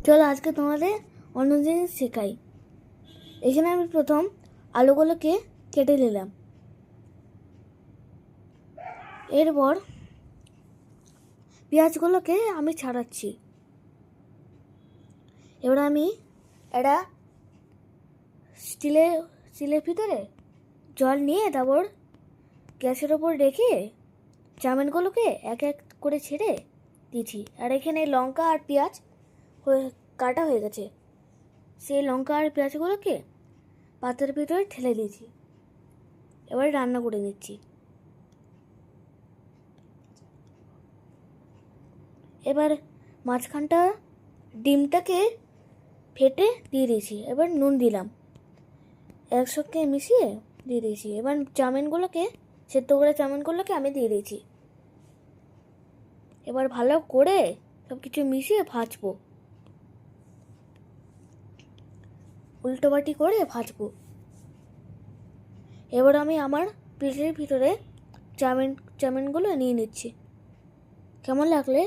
চলো আজকে তোমাদের অন্য জিনিস শেখাই। এখানে আমি প্রথম আলুগুলোকে কেটে নিলাম। এরপর পেঁয়াজগুলোকে আমি ছাড়াচ্ছি। এবার আমি একটা স্টিলের ভিতরে জল নিয়ে তারপর গ্যাসের ওপর রেখে চাউমিনগুলোকে এক এক করে ছেড়ে দিয়েছি। আর এখানে লঙ্কা আর পেঁয়াজ কাটা হয়ে গেছে, সেই লঙ্কা আর পেঁয়াজগুলোকে পাত্রের ভিতরে ঠেলে দিয়েছি। এবার রান্না করে নিচ্ছি। এবার মাঝখানটা ডিমটাকে ফেটে দিয়ে দিয়েছি। এবার নুন দিলাম, একসঙ্গে মিশিয়ে দিয়ে দিয়েছি। এবার চাউমিনগুলোকে সেদ্ধ করে চাউমিনগুলোকে আমি দিয়ে দিয়েছি। এবার ভালো করে সব কিছু মিশিয়ে ভাজবো, উল্টোপাল্টি করে ভাজবো। এবার আমি আমার প্লেটের ভিতরে চাউমিনগুলো নিয়ে নিচ্ছি। কেমন লাগলে